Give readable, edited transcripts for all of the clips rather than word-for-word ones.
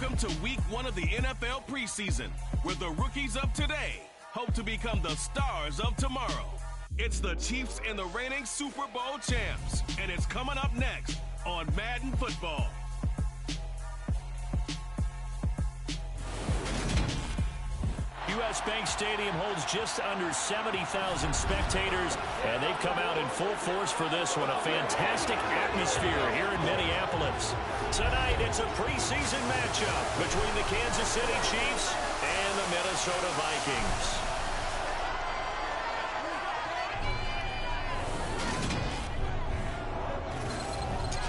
Welcome to week 1 of the NFL preseason, where the rookies of today hope to become the stars of tomorrow. It's the Chiefs and the reigning Super Bowl champs, and it's coming up next on Madden Football. U.S. Bank Stadium holds just under 70,000 spectators, and they've come out in full force for this one. A fantastic atmosphere here in Minneapolis. Tonight, it's a preseason matchup between the Kansas City Chiefs and the Minnesota Vikings.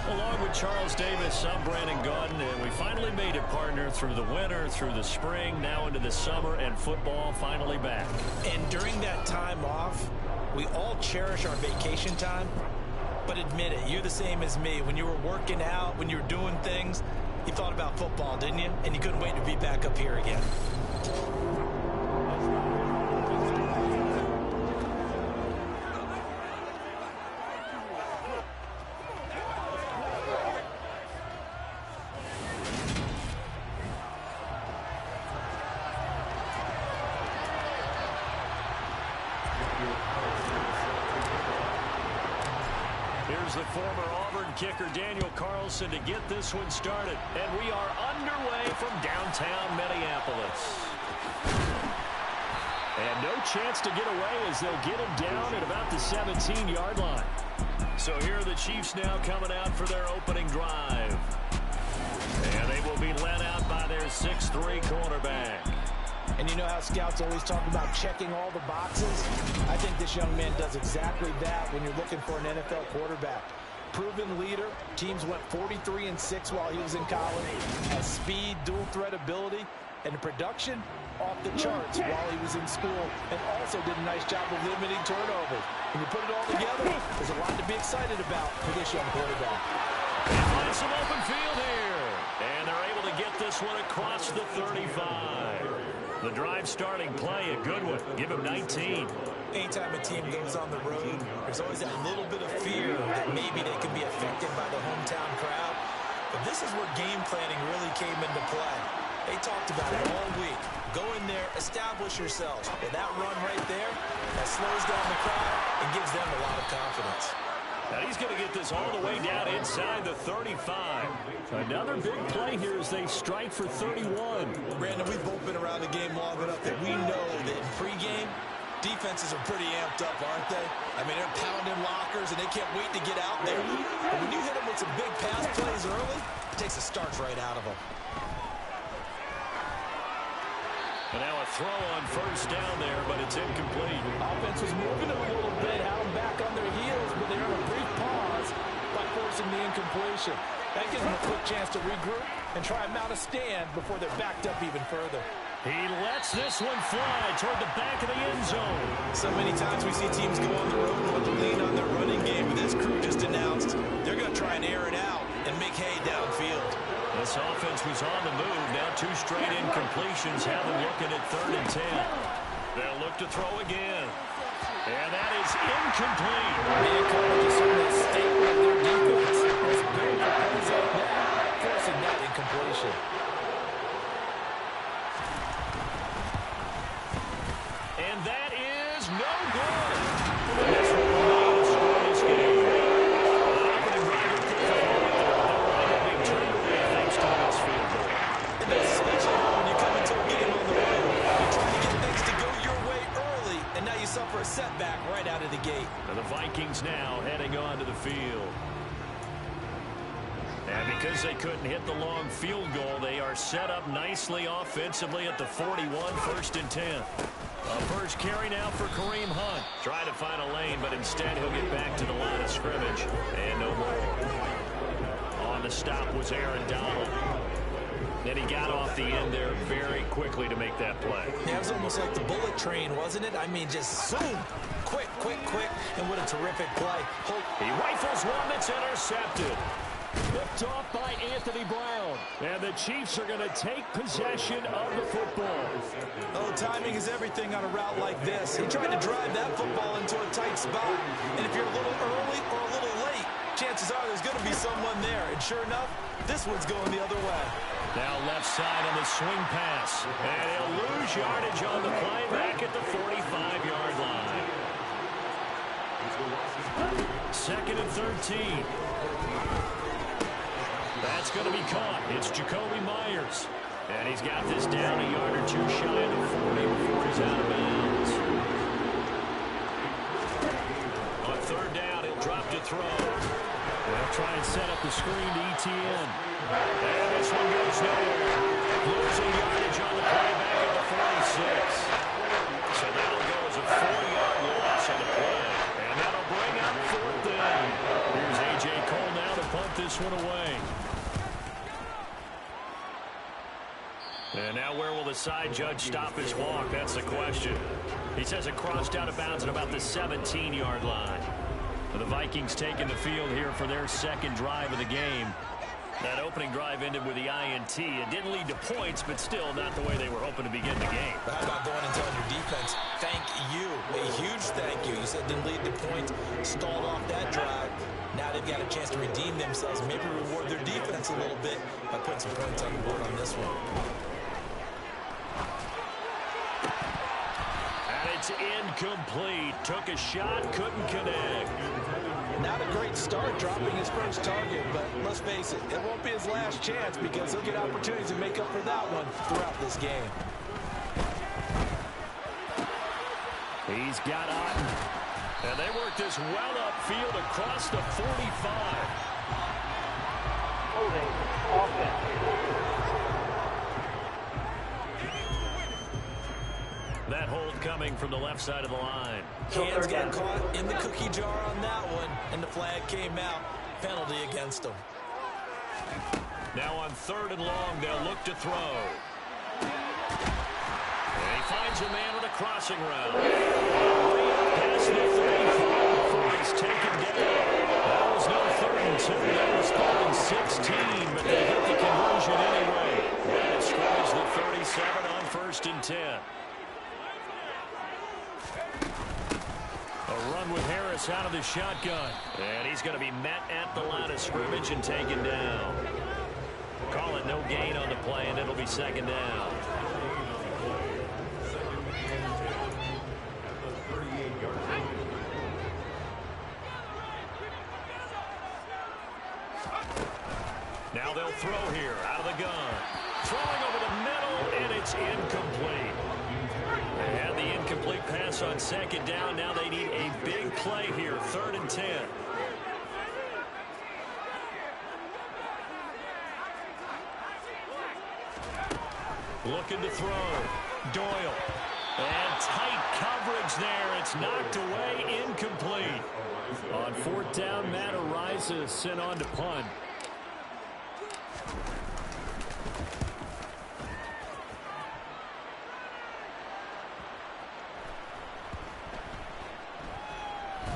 Along with Charles Davis, I'm Brandon Gaudin, and we finally made it, partner, through the winter, through the spring, now into the summer, and football finally back. And during that time off, we all cherish our vacation time, but admit it, you're the same as me. When you were working out, when you were doing things, you thought about football, didn't you? And you couldn't wait to be back up here again. Here's the former Auburn kicker Daniel Carlson to get this one started. And we are underway from downtown Minneapolis. And no chance to get away as they'll get him down at about the 17-yard line. So here are the Chiefs now coming out for their opening drive. And they will be led out by their 6'3" cornerback. And you know how scouts always talk about checking all the boxes? I think this young man does exactly that when you're looking for an NFL quarterback. Proven leader. Teams went 43-6 while he was in college. Has speed, dual threat ability, and the production off the charts while he was in school. And also did a nice job of limiting turnovers. When you put it all together, there's a lot to be excited about for this young quarterback. They find some open field here. And they're able to get this one across the 35. The drive starting play, a good one. Give him 19. Anytime a team goes on the road, there's always that little bit of fear that maybe they can be affected by the hometown crowd. But this is where game planning really came into play. They talked about it all week. Go in there, establish yourselves. With that run right there, that slows down the crowd and gives them a lot of confidence. Now he's going to get this all the way down inside the 35. Another big play here as they strike for 31. Brandon, we've both been around the game long enough that we know that in pregame, defenses are pretty amped up, aren't they? I mean, they're pounding lockers, and they can't wait to get out there. But when you hit them with some big pass plays early, it takes the starch right out of them. And now a throw on first down there, but it's incomplete. Offense was moving them a little bit, had them back on their heels, but they're on a brief pause by forcing the incompletion. That gives them a quick chance to regroup and try and mount a stand before they're backed up even further. He lets this one fly toward the back of the end zone. So many times we see teams go on the road and want to lean on their running game, but this crew just announced they're going to try and air it out and make hay downfield. This offense was on the move. Now 2 straight incompletions have them looking at 3rd and 10. They'll look to throw again. And that is incomplete. They encourage some of that statement of their defense. It's very plays like that, forcing that incompletion. And that is no good. This will remain a scoreless game. Opening drive of the being turned away thanks to this field goal. And that's especially when you come into a game on the road. You're trying to get things to go your way early, and now you suffer a setback right out of the gate. And the Vikings now heading onto the field. And because they couldn't hit the long field goal, they are set up nicely offensively at the 41, 1st and 10. A first carry now for Kareem Hunt. Trying to find a lane, but instead he'll get back to the line of scrimmage. And no more. On the stop was Aaron Donald. Then he got off the end there very quickly to make that play. Yeah, it was almost like the bullet train, wasn't it? I mean, just zoom. Quick, quick, quick. And what a terrific play. He rifles one that's intercepted. Picked off by Anthony Brown. And the Chiefs are going to take possession of the football. Oh, timing is everything on a route like this. He tried to drive that football into a tight spot. And if you're a little early or a little late, chances are there's going to be someone there. And sure enough, this one's going the other way. Now left side on the swing pass. And he'll lose yardage on the play back at the 45-yard line. Second and 13. That's going to be caught. It's Jacoby Myers. And he's got this down a yard or two shy of the 40 before he's out of bounds. On third down, he'll drop to throw. They'll try and set up the screen to ETN. And this one goes nowhere. Losing yardage on the play back at the 46. So that'll go as a 4-yard loss on the play. And that'll bring up fourth down. Here's A.J. Cole now to punt this one away. And now where will the side judge stop his walk? That's the question. He says it crossed out of bounds at about the 17-yard line. The Vikings taking the field here for their second drive of the game. That opening drive ended with the INT. It didn't lead to points, but still not the way they were hoping to begin the game. How about going and telling your defense, thank you, a huge thank you. You said it didn't lead to points, stalled off that drive. Now they've got a chance to redeem themselves, maybe reward their defense a little bit by putting some points on the board on this one. It's incomplete. Took a shot, couldn't connect. Not a great start dropping his first target, but let's face it, it won't be his last chance because he'll get opportunities to make up for that one throughout this game. He's got Otten. And they work this well upfield across the 45. Holding offense. That hold coming from the left side of the line. Hands got caught in the cookie jar on that one, and the flag came out. Penalty against them. Now on third and long, they'll look to throw. And he finds a man with a crossing route. Past the 35 before he's taken down. That was no 3rd and 2. That was 3rd and 16, but they hit the conversion anyway. And it scores the 37 on 1st and 10. A run with Harris out of the shotgun. And he's going to be met at the line of scrimmage and taken down. Call it no gain on the play, and it'll be 2nd down. Now they'll throw here out of the gun. Throwing over the middle, and it's incomplete. They had the incomplete pass on 2nd down. Now they need a big play here, 3rd and 10. Looking to throw. Doyle. And tight coverage there. It's knocked away, incomplete. On 4th down, Matt Ariza sent on to punt.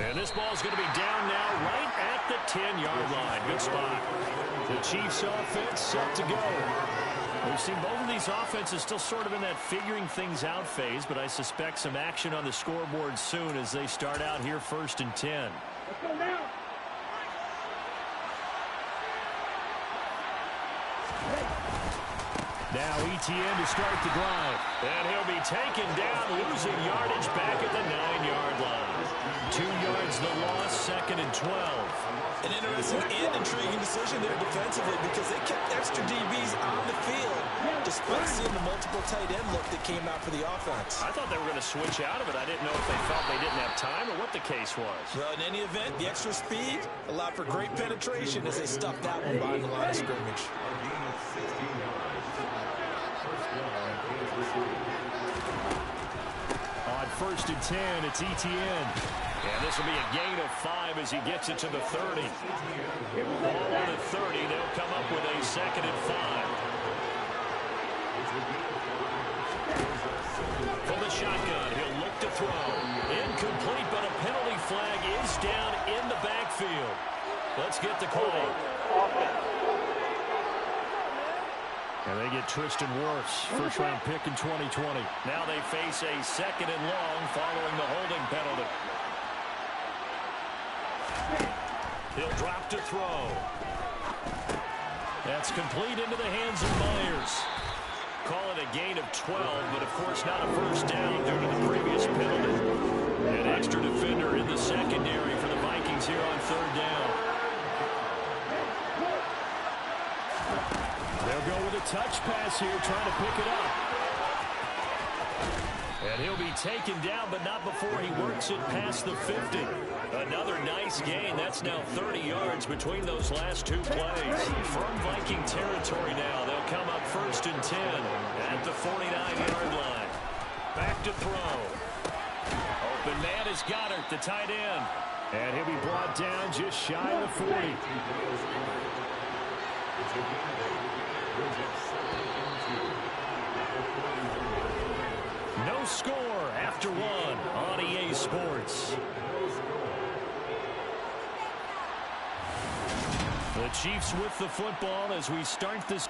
And this ball's going to be down now right at the 10-yard line. Good spot. The Chiefs offense set to go. We've seen both of these offenses still sort of in that figuring things out phase, but I suspect some action on the scoreboard soon as they start out here 1st and 10. Let's go now. Now ETN to start the drive. And he'll be taken down, losing yardage back at the 9-yard line. 2 yards the loss, 2nd and 12. An interesting and intriguing decision there defensively because they kept extra DBs on the field despite seeing the multiple tight end look that came out for the offense. I thought they were going to switch out of it. I didn't know if they felt they didn't have time or what the case was. Well, in any event, the extra speed allowed for great penetration as they stuffed that one behind the line of scrimmage. On 1st and 10, it's ETN. And this will be a gain of 5 as he gets it to the 30. Ball on the 30. They'll come up with a 2nd and 5. For the shotgun, he'll look to throw. Incomplete, but a penalty flag is down in the backfield. Let's get the call. And they get Tristan Wirfs, first-round pick in 2020. Now they face a 2nd and long following the holding penalty. He'll drop to throw. That's complete into the hands of Myers. Call it a gain of 12, but of course not a first down due to the previous penalty. An extra defender in the secondary for the Vikings here on third down. They'll go with a touch pass here, trying to pick it up. And he'll be taken down, but not before he works it past the 50. Another nice gain. That's now 30 yards between those last two plays. From Viking territory now, they'll come up 1st and 10 at the 49-yard line. Back to throw. Open man is Goddard, the tight end. And he'll be brought down just shy of the 40. No score after one on EA Sports. The Chiefs with the football as we start this.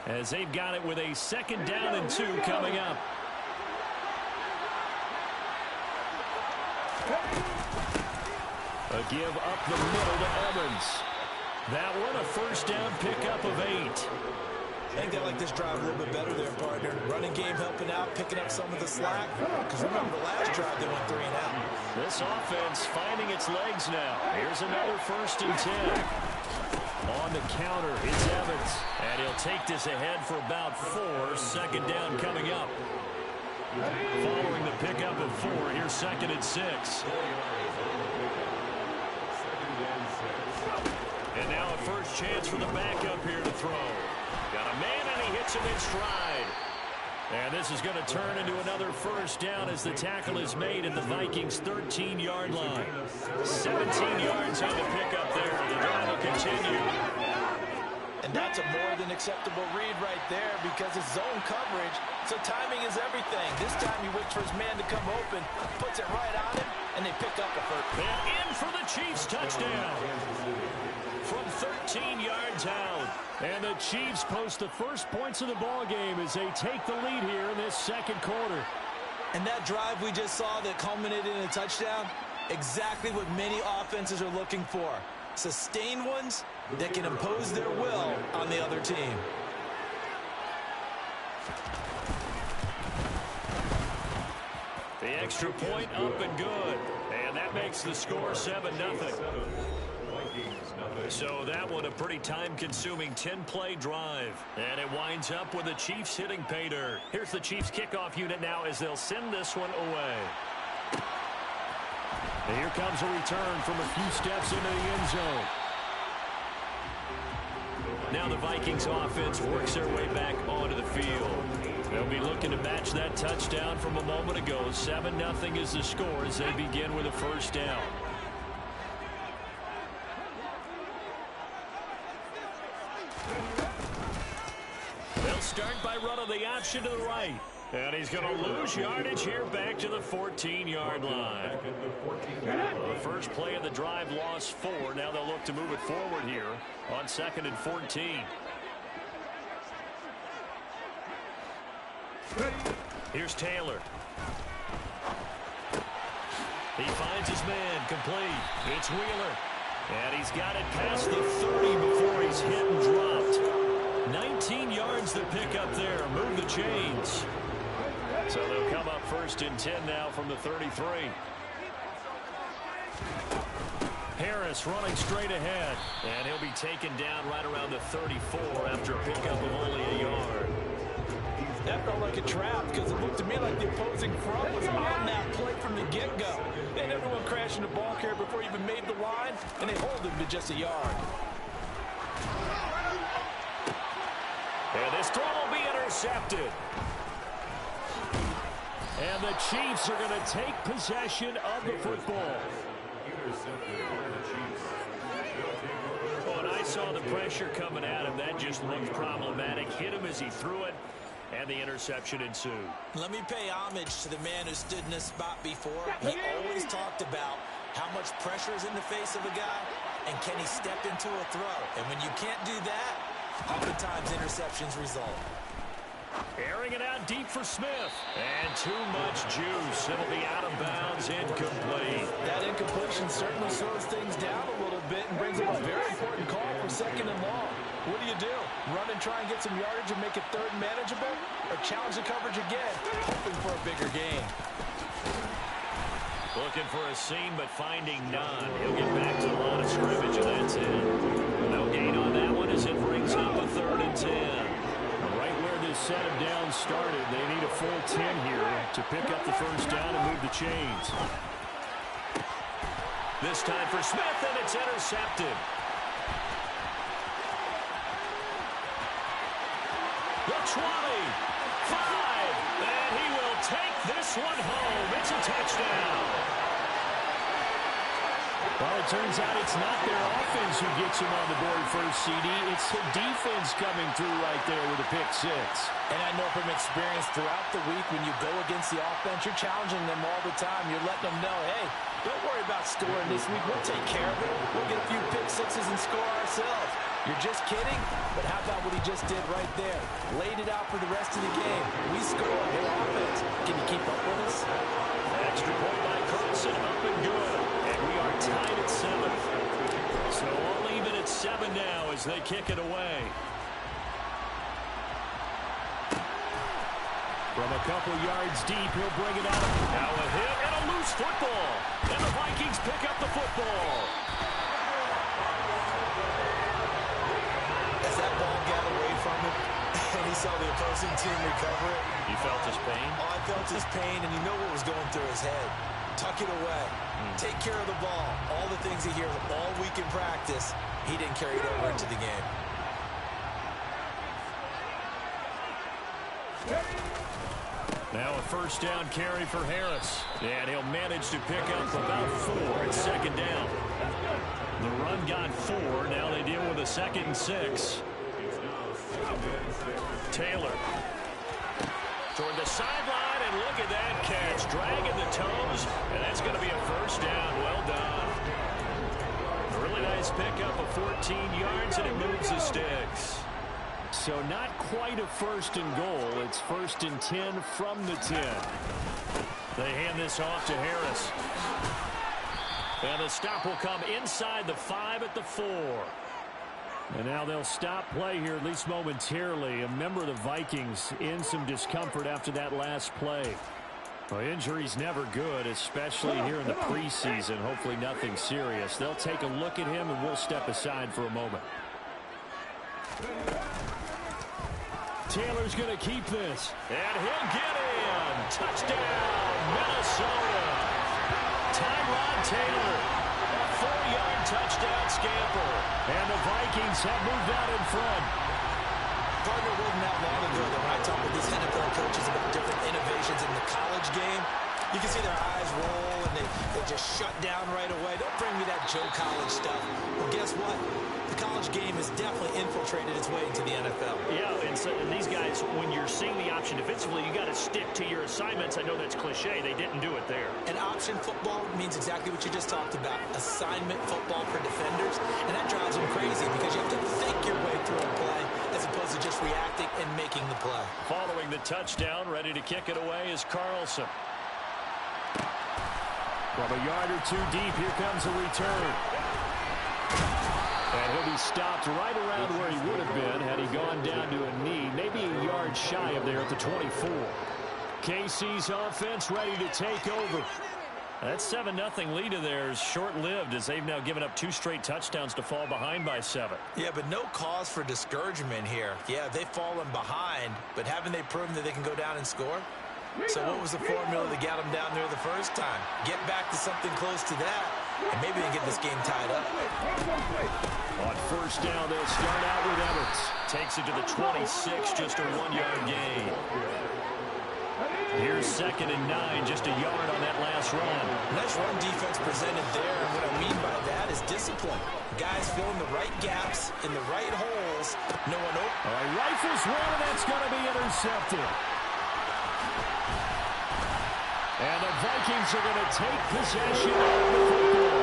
As they've got it with a 2nd down and 2 coming up. A give up the middle to Evans. That one a 1st down pickup of 8. I think they like this drive a little bit better there, partner. Running game helping out, picking up some of the slack. Because remember, the last drive they went 3 and out. This offense finding its legs now. Here's another 1st and 10. On the counter, it's Evans. And he'll take this ahead for about 4. Second down coming up. Following the pickup of 4, here's 2nd and 6. And now a first chance for the backup here to throw. Got a man, and he hits him in stride. And this is going to turn into another first down as the tackle is made at the Vikings' 13-yard line. 17 yards on the pickup there. The drive will continue. And that's a more than acceptable read right there because it's zone coverage, so timing is everything. This time he waits for his man to come open, puts it right on him, and they pick up a first. And in for the Chiefs touchdown. From 13 yards out. And the Chiefs post the first points of the ball game as they take the lead here in this second quarter. And that drive we just saw that culminated in a touchdown, exactly what many offenses are looking for. Sustained ones that can impose their will on the other team. The extra point up and good. And that makes the score 7-0. So that one a pretty time-consuming 10-play drive. And it winds up with the Chiefs hitting pay dirt. Here's the Chiefs kickoff unit now as they'll send this one away. And here comes a return from a few steps into the end zone. Now the Vikings offense works their way back onto the field. They'll be looking to match that touchdown from a moment ago. 7-0 is the score as they begin with a first down. They'll start by running the option to the right. And he's going to lose yardage here back to the 14-yard line. The first play of the drive lost 4. Now they'll look to move it forward here on 2nd and 14. Here's Taylor. He finds his man complete. It's Wheeler. And he's got it past the 30 before he's hit and dropped. 19 yards to pick up there. Move the chains. So they'll come up 1st and 10 now from the 33. Harris running straight ahead. And he'll be taken down right around the 34 after a pickup of only a yard. That felt like a trap because it looked to me like the opposing front was on that play from the get-go. And everyone crashing the ball carrier before he even made the line, and they hold him to just a yard. And this throw will be intercepted. And the Chiefs are going to take possession of the football. When I saw the pressure coming at him, that just looked problematic. Hit him as he threw it, and the interception ensued. Let me pay homage to the man who stood in this spot before. He always talked about how much pressure is in the face of a guy, and can he step into a throw. And when you can't do that, oftentimes interceptions result. Airing it out deep for Smith. And too much juice. It'll be out of bounds, incomplete. That incompletion certainly slows things down a little bit and brings up a very important call for 2nd and long. What do? Run and try and get some yardage and make it 3rd manageable? Or challenge the coverage again, hoping for a bigger gain? Looking for a seam, but finding none. He'll get back to the line of scrimmage, and that's it. No gain on that one as it brings up a 3rd and 10. Right where this set of downs started, they need a full 10 here to pick up the first down and move the chains. This time for Smith, and it's intercepted. The 20, 5, and he will take this one home. It's a touchdown. Well, it turns out it's not their offense who gets him on the board first, CD. It's the defense coming through right there with a pick 6. And I know from experience throughout the week, when you go against the offense, you're challenging them all the time. You're letting them know, hey, don't worry about scoring this week. We'll take care of it. We'll get a few pick 6s and score ourselves. You're just kidding? But how about what he just did right there? Laid it out for the rest of the game. We scored. Hey, offense, can you keep up with us? Extra point by Carlson, up and good. And we are tied at 7. So all even at 7 now as they kick it away. From a couple yards deep, he'll bring it out. Now a hit and a loose football. And the Vikings pick up the football. saw the opposing team recover it. You felt his pain? Oh, I felt his pain, and you know what was going through his head. Tuck it away. Take care of the ball. All the things he hears all week in practice, he didn't carry it over into the game. Now a first down carry for Harris. And he'll manage to pick up about 4 at second down. The run got 4. Now they deal with a 2nd and 6. Taylor. Toward the sideline, and look at that catch. Dragging the toes, and that's going to be a first down. Well done. A really nice pickup of 14 yards, and it moves the sticks. So not quite a 1st and goal. It's 1st and 10 from the 10. They hand this off to Harris. And the stop will come inside the 5 at the 4. And now they'll stop play here, at least momentarily. A member of the Vikings in some discomfort after that last play. Well, injury's never good, especially here in the preseason. Hopefully nothing serious. They'll take a look at him, and we'll step aside for a moment. Taylor's going to keep this. And he'll get in. Touchdown, Minnesota. Tyrod Taylor. A 4-yard touchdown scamper. And the Vikings have moved out in front. Partner, wasn't that long ago that when I talk with these NFL coaches about different innovations in the college game, you can see their eyes roll and they just shut down right away. Don't bring me that Joe College stuff. Well, guess what? The college game has definitely infiltrated its way into the NFL. Yeah, and these guys, when you're seeing the option defensively, you got to stick to your assignments. I know that's cliche. They didn't do it there. And option football means exactly what you just talked about. Assignment football for defenders. And that drives them crazy because you have to think your way through a play as opposed to just reacting and making the play. Following the touchdown, ready to kick it away is Carlson. From a yard or 2 deep, here comes a return. And he'll be stopped right around where he would have been had he gone down to a knee, maybe a yard shy of there at the 24. KC's offense ready to take over. That 7-0 lead of theirs short-lived as they've now given up 2 straight touchdowns to fall behind by 7. Yeah, but no cause for discouragement here. Yeah, they've fallen behind, but haven't they proven that they can go down and score? So what was the formula that got them down there the first time? Get back to something close to that, and maybe they get this game tied up. On first down, they'll start out with Evans. Takes it to the 26, just a 1-yard gain. Here's 2nd and 9, just a yard on that last run. Nice run defense presented there, and what I mean by that is discipline. Guys filling the right gaps in the right holes. No one open. All right, rifles one, and that's going to be intercepted. And the Vikings are going to take possession of the football.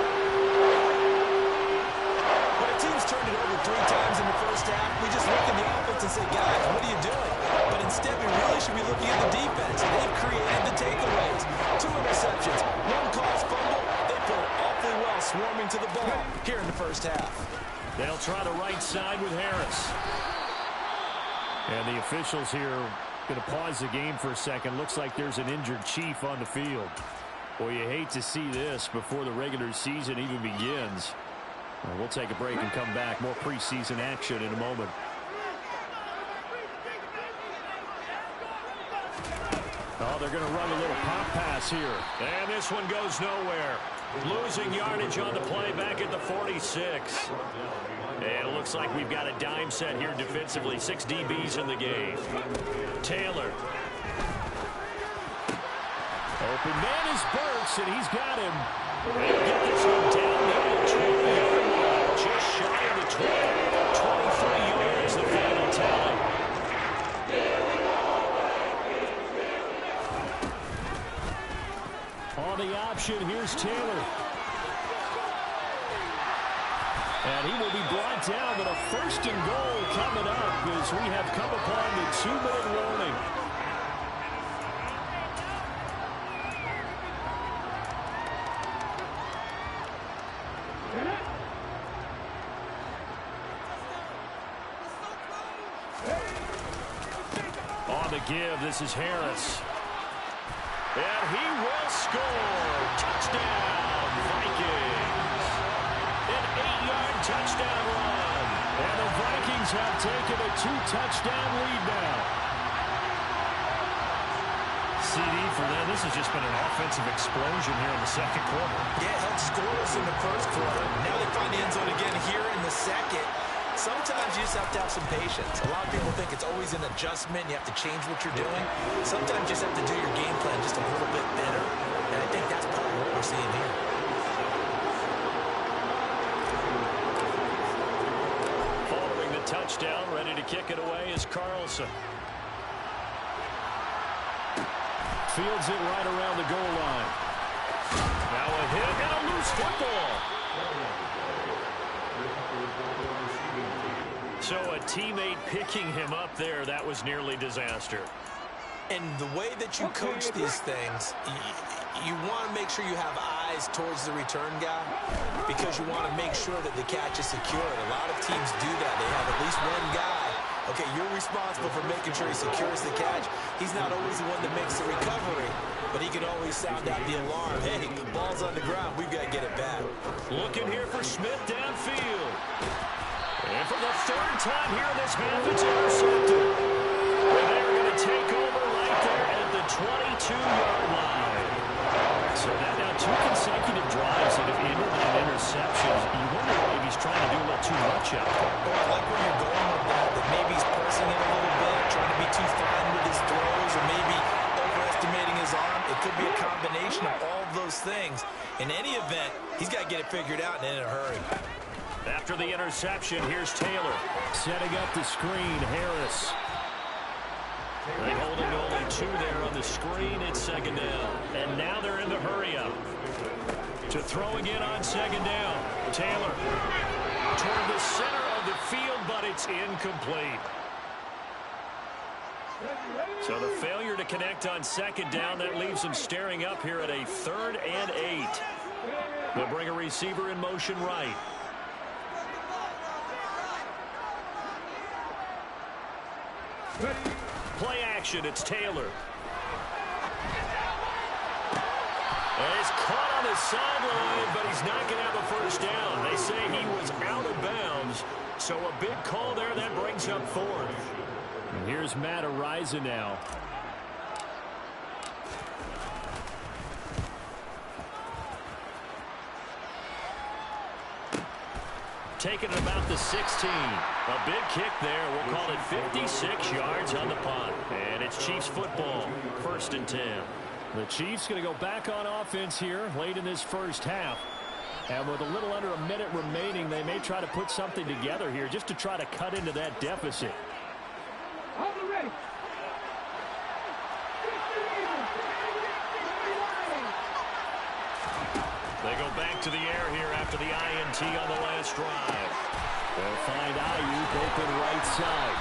When a team's turned it over 3 times in the first half, we just look at the offense and say, guys, what are you doing? But instead, we really should be looking at the defense. They've created the takeaways. 2 interceptions, 1 caused fumble. They played awfully well swarming to the ball here in the first half. They'll try the right side with Harris. And the officials here going to pause the game for a second. Looks like there's an injured Chief on the field. Boy, you hate to see this before the regular season even begins. We'll take a break and come back. More preseason action in a moment. Oh, they're going to run a little pop pass here. And this one goes nowhere. Losing yardage on the play back at the 46. And it looks like we've got a dime set here defensively. 6 DBs in the game. Taylor. Open man is Burks, and he's got him. And get this one down to the 20-yard line. Just shy of the 20. 23 yards, the final tally. On the option, here's Taylor. And he will be brought down with a 1st and goal coming up as we have come upon the 2-minute warning. On the give, this is Harris. And he will score. Touchdown, Vikings. An 8-yard touchdown run. And the Vikings Vikings have taken a 2-touchdown lead now. CD for them. This has just been an offensive explosion here in the second quarter. Yeah, held scoreless in the first quarter. Now they find the end zone again here in the second. Sometimes you just have to have some patience. A lot of people think it's always an adjustment. You have to change what you're doing. Sometimes you just have to do your game plan just a little bit better. And I think that's part of what we're seeing here. Following the touchdown, ready to kick it away is Carlson. Fields it right around the goal line. Now a hit and a loose football. So a teammate picking him up there, that was nearly disaster. And the way that you coach these things, you want to make sure you have eyes towards the return guy because you want to make sure that the catch is secured. A lot of teams do that. They have at least one guy. Okay, you're responsible for making sure he secures the catch. He's not always the one that makes the recovery, but he can always sound out the alarm. Hey, ball's on the ground. We've got to get it back. Looking here for Smith downfield. And for the third time here in this half, it's intercepted. And they're going to take over right there at the 22-yard line. So that now 2 consecutive drives that have ended in interceptions. You wonder if he's trying to do a little too much out there. Oh, I like where you're going with that maybe he's pressing it a little bit, trying to be too fine with his throws, or maybe overestimating his arm. It could be a combination of all of those things. In any event, he's got to get it figured out and in a hurry. After the interception, here's Taylor. Setting up the screen, Harris. They holding only 2 there on the screen. It's second down. And now they're in the hurry up. To throw again on second down. Taylor toward the center of the field, but it's incomplete. So the failure to connect on second down, that leaves them staring up here at a 3rd and 8. They'll bring a receiver in motion right. Play action, it's Taylor. And he's caught on the sideline, but he's not going to have a first down. They say he was out of bounds, so a big call there that brings up 4th. And here's Matt Ariza now. Taking it about the 16. A big kick there. We'll call it 56 yards on the punt. And it's Chiefs football. 1st and 10. The Chiefs going to go back on offense here late in this first half. And with a little under a minute remaining, they may try to put something together here just to try to cut into that deficit. They go back to the air here after the INT on the last drive. They'll find Ayuk open right side.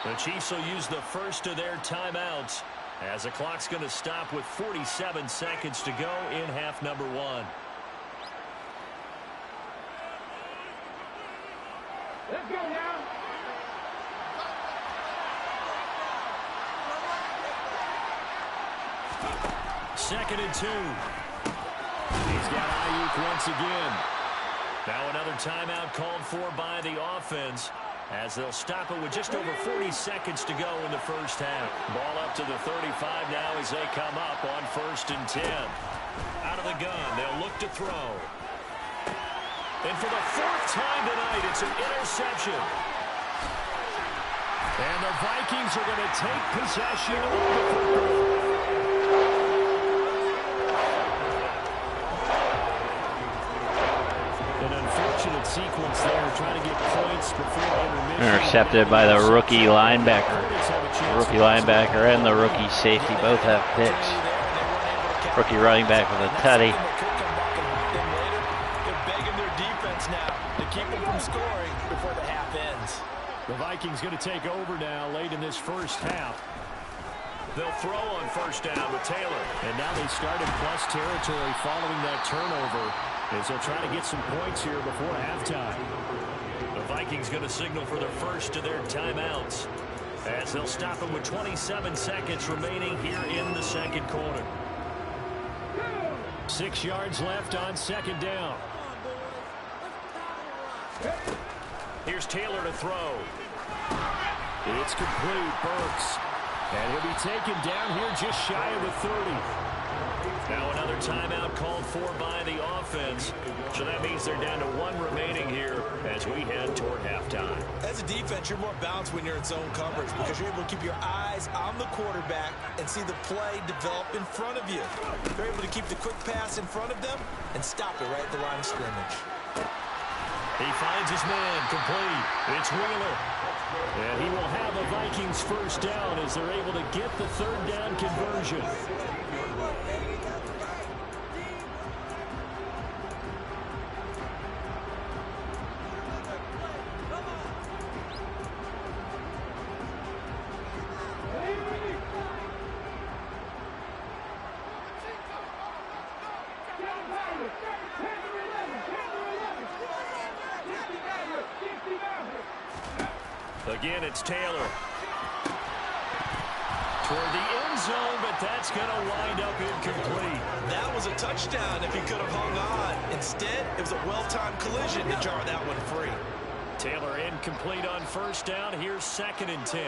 The Chiefs will use the first of their timeouts as the clock's going to stop with 47 seconds to go in half number 1. Let's go now. Second and 2. He's got Ayuk once again. Now another timeout called for by the offense as they'll stop it with just over 40 seconds to go in the first half. Ball up to the 35 now as they come up on 1st and 10. Out of the gun, they'll look to throw. And for the 4th time tonight, it's an interception. And the Vikings are going to take possession of the football. Sequence there, trying to get points before intermission. Intercepted by the rookie linebacker. The rookie linebacker and the rookie safety both have picks. Rookie running back with a tutty. They're begging their defense now to keep them from scoring before the half ends. The Vikings going to take over now late in this first half. They'll throw on first down with Taylor. And now they start in plus territory following that turnover as they'll try to get some points here before halftime. The Vikings going to signal for the first of their timeouts as they'll stop them with 27 seconds remaining here in the second quarter. 6 yards left on second down. Here's Taylor to throw. It's complete. Burks. And he'll be taken down here just shy of the 30. Now another timeout called for by the offense. So that means they're down to 1 remaining here as we head toward halftime. As a defense, you're more balanced when you're in zone coverage because you're able to keep your eyes on the quarterback and see the play develop in front of you. You're able to keep the quick pass in front of them and stop it right at the line of scrimmage. He finds his man complete. It's Wheeler. And he will have a Vikings first down as they're able to get the 3rd down conversion. Again, it's Taylor. Toward the end zone, but that's going to wind up incomplete. That was a touchdown if he could have hung on. Instead, it was a well-timed collision to jar that one free. Taylor incomplete on first down. Here's 2nd and 10.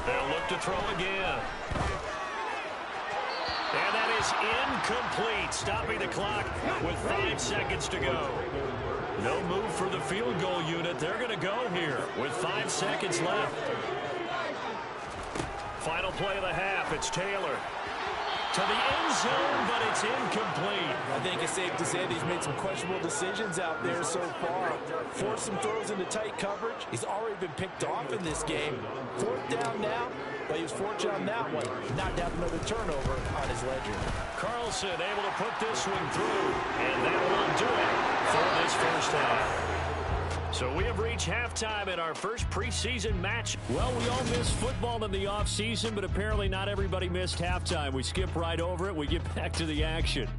They'll look to throw again. And that is incomplete, stopping the clock with 5 seconds to go. No move for the field goal unit. They're going to go here with 5 seconds left. Final play of the half. It's Taylor. To the end zone, but it's incomplete. I think it's safe to say that he's made some questionable decisions out there so far. Forced some throws into tight coverage. He's already been picked off in this game. 4th down now, but he was fortunate on that one. Not to have another turnover on his ledger. Carlson able to put this one through, and that will do it for this first half. So we have reached halftime in our first preseason match. Well, we all miss football in the offseason, but apparently not everybody missed halftime. We skip right over it. We get back to the action.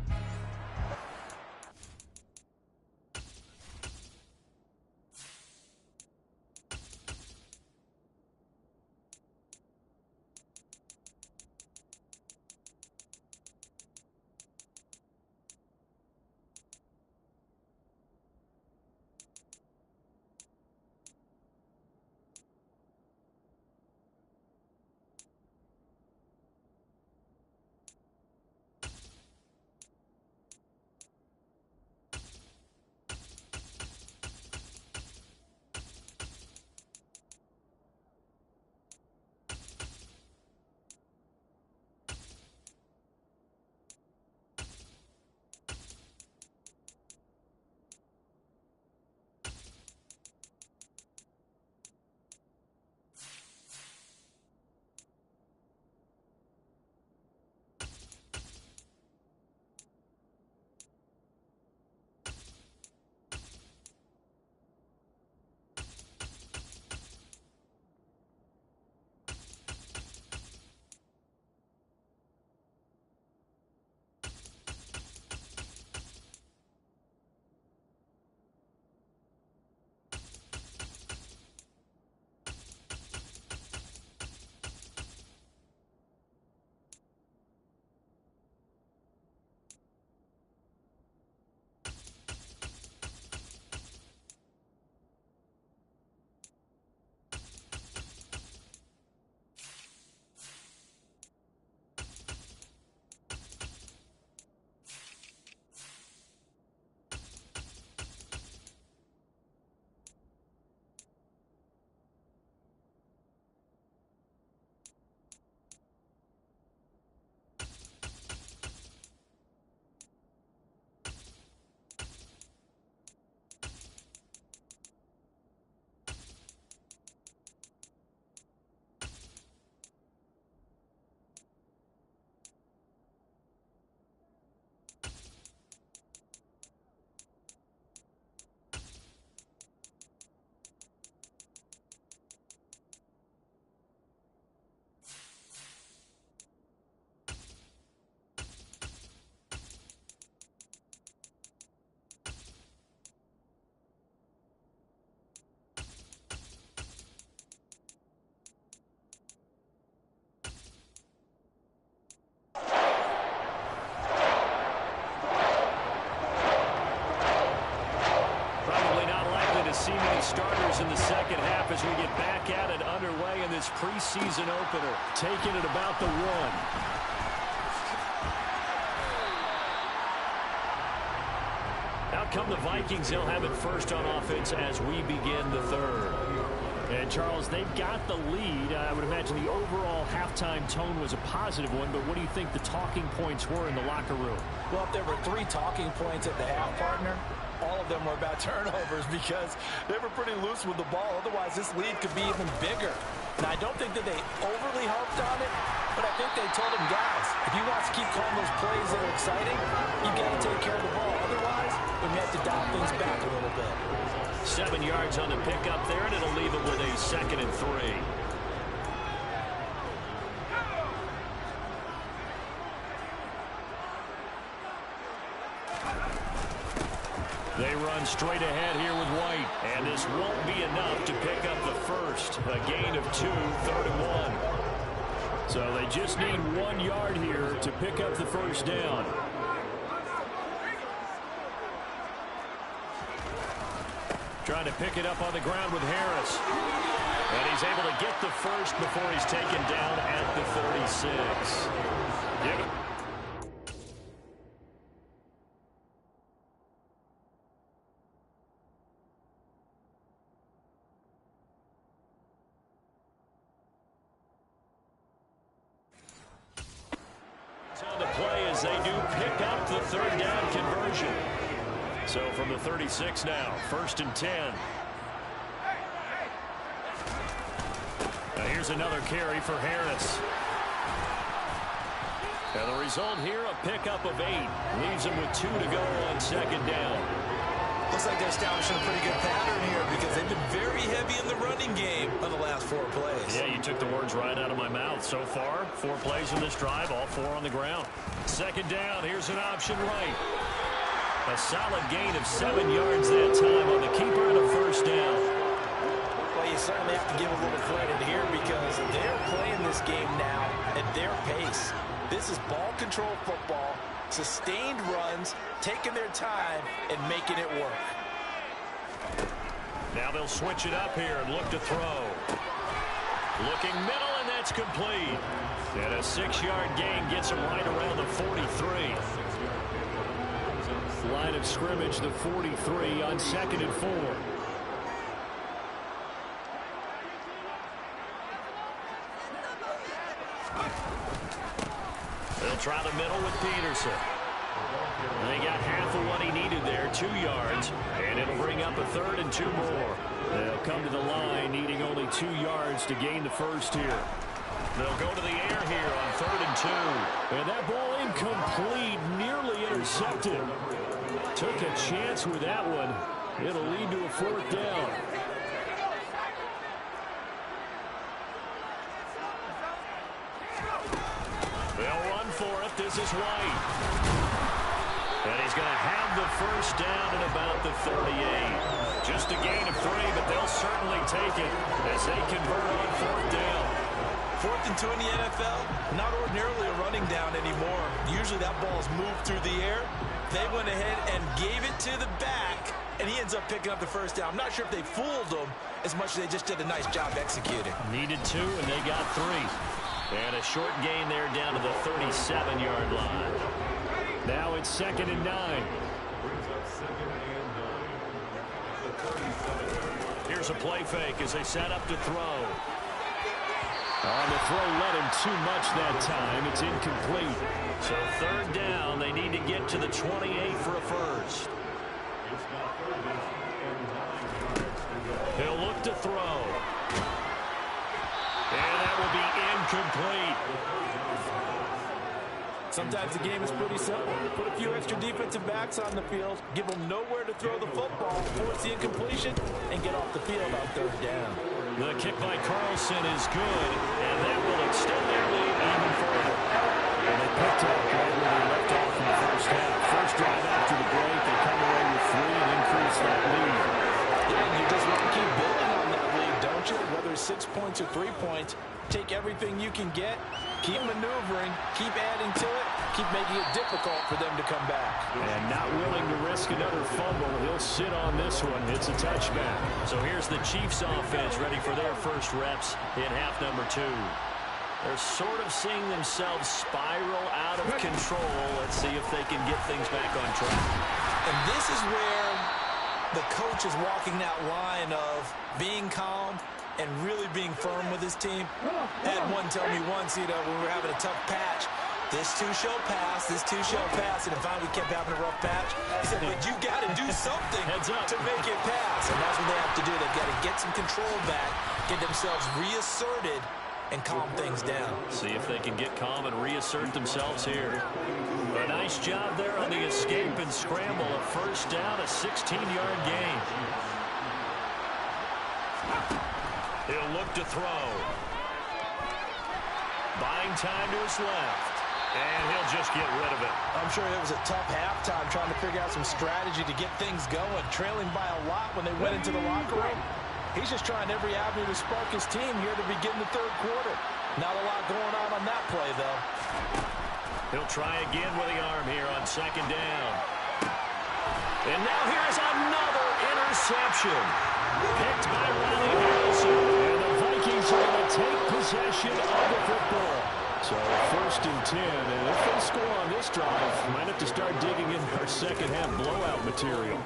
as we get back at it underway in this preseason opener. Taking it about the 1. Out come the Vikings. They'll have it first on offense as we begin the third. And, Charles, they've got the lead. I would imagine the overall halftime tone was a positive one, but what do you think the talking points were in the locker room? Well, if there were 3 talking points at the half, partner, all of them were about turnovers because they were pretty loose with the ball. Otherwise, this lead could be even bigger. Now, I don't think that they overly harped on it, but I think they told them, guys, if you want to keep calling those plays that are exciting, you've got to take care of the ball. Otherwise, we may have to dial things back a little bit. 7 yards on the pickup there, and it'll leave it with a 2nd and 3. They run straight ahead here with White, and this won't be enough to pick up the first. A gain of 2, 3rd and 1. So they just need 1 yard here to pick up the first down. Trying to pick it up on the ground with Harris. And he's able to get the first before he's taken down at the 36. Give it. On the play as they do pick up the 3rd down conversion. So from the 36 now, 1st and 10. Now here's another carry for Harris. And the result here, a pickup of 8. Leaves him with 2 to go on 2nd down. Looks like they're establishing a pretty good pattern here because they've been very heavy in the running game on the last 4 plays. Yeah, you took the words right out of my mouth. So far, 4 plays in this drive, all 4 on the ground. 2nd down, here's an option right. A solid gain of 7 yards that time on the keeper and a 1st down. Well, you certainly have to give a little credit here because they're playing this game now at their pace. This is ball control football, sustained runs, taking their time and making it work. Now they'll switch it up here and look to throw. Looking middle, and that's complete. And a 6-yard gain gets him right around the 43. Line of scrimmage, the 43 on 2nd and 4. They'll try the middle with Peterson. They got half of what he needed there, 2 yards, and it'll bring up a 3rd and 2 more. They'll come to the line needing only 2 yards to gain the first here. They'll go to the air here on 3rd and 2. And that ball incomplete, nearly intercepted. Took a chance with that one. It'll lead to a 4th down. They'll run for it. This is White. And he's going to have the first down at about the 38. Just a gain of 3, but they'll certainly take it as they convert on 4th down. 4th and 2 in the NFL, not ordinarily a running down anymore. Usually that ball is moved through the air. They went ahead and gave it to the back, and he ends up picking up the first down. I'm not sure if they fooled him as much as they just did a nice job executing. Needed 2, and they got 3. And a short gain there down to the 37-yard line. Now it's 2nd and 9. Here's a play fake as they set up to throw. On the throw, led him too much that time. It's incomplete. So 3rd down, they need to get to the 28 for a first. He'll look to throw. And that will be incomplete. Sometimes the game is pretty simple. Put a few extra defensive backs on the field, give them nowhere to throw the football, force the incompletion, and get off the field on 3rd down. The kick by Carlson is good, and that will extend their lead even further. And they picked up right where they left off in the first half. First drive after the break, they come away with 3 and increase that lead. Yeah, you just want to keep building on that lead, don't you? Whether it's 6 points or 3 points, take everything you can get, keep maneuvering, keep adding to it, keep making it difficult for them to come back. And not willing to risk another fumble. He'll sit on this one. It's a touchback. So here's the Chiefs offense ready for their first reps in half number 2. They're sort of seeing themselves spiral out of control. Let's see if they can get things back on track. And this is where the coach is walking that line of being calm and really being firm with his team. I had one tell me once, when we were having a tough patch, this too shall pass, this too shall pass. And if we kept having a rough patch, he said, but you got to do something to make it pass. And that's what they have to do. They've got to get some control back, get themselves reasserted, and calm things down. See if they can get calm and reassert themselves here. A nice job there on the escape and scramble. A first down, a 16-yard gain. He'll look to throw. Buying time to his left. And he'll just get rid of it. I'm sure it was a tough halftime trying to figure out some strategy to get things going. Trailing by a lot when they went into the locker room. He's just trying every avenue to spark his team here to begin the third quarter. Not a lot going on that play, though. He'll try again with the arm here on second down. And now here's another interception. Picked by Riley Harrison. And the Vikings are going to take possession of the football. So first and 10. And if they score on this drive, might have to start digging in our second half blowout material.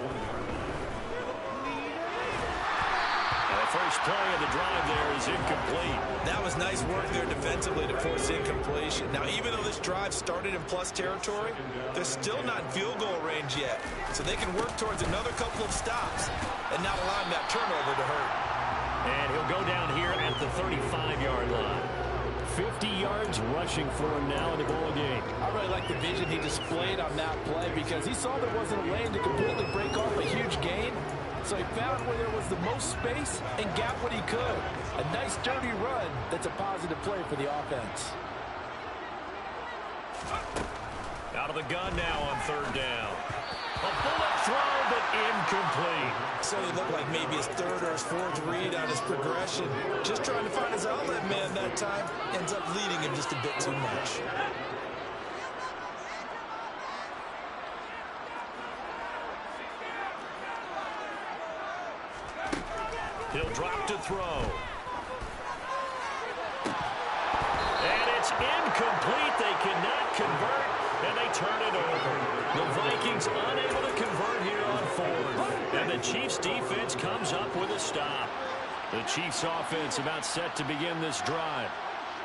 First play of the drive there is incomplete. That was nice work there defensively to force incompletion. Now, even though this drive started in plus territory, they're still not in field goal range yet. So they can work towards another couple of stops and not allowing that turnover to hurt. And he'll go down here at the 35-yard line. 50 yards rushing for him now in the ball game. I really like the vision he displayed on that play because he saw there wasn't a lane to completely break off a huge gain. So he found where there was the most space and got what he could. A nice, dirty run that's a positive play for the offense. Out of the gun now on third down. A bullet throw, but incomplete. So he looked like maybe his third or his fourth read on his progression. Just trying to find his outlet man that time. Ends up leading him just a bit too much. He'll drop to throw. And it's incomplete. They cannot convert, and they turn it over. The Vikings unable to convert here on fourth. And the Chiefs defense comes up with a stop. The Chiefs offense about set to begin this drive.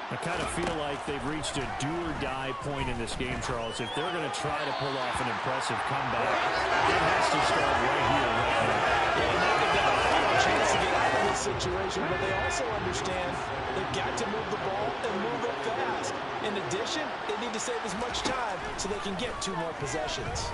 I kind of feel like they've reached a do-or-die point in this game, Charles. If they're going to try to pull off an impressive comeback, it has to start right here, right now. They've got a chance to get out of this situation, but they also understand they've got to move the ball and move it fast. In addition, they need to save as much time so they can get 2 more possessions.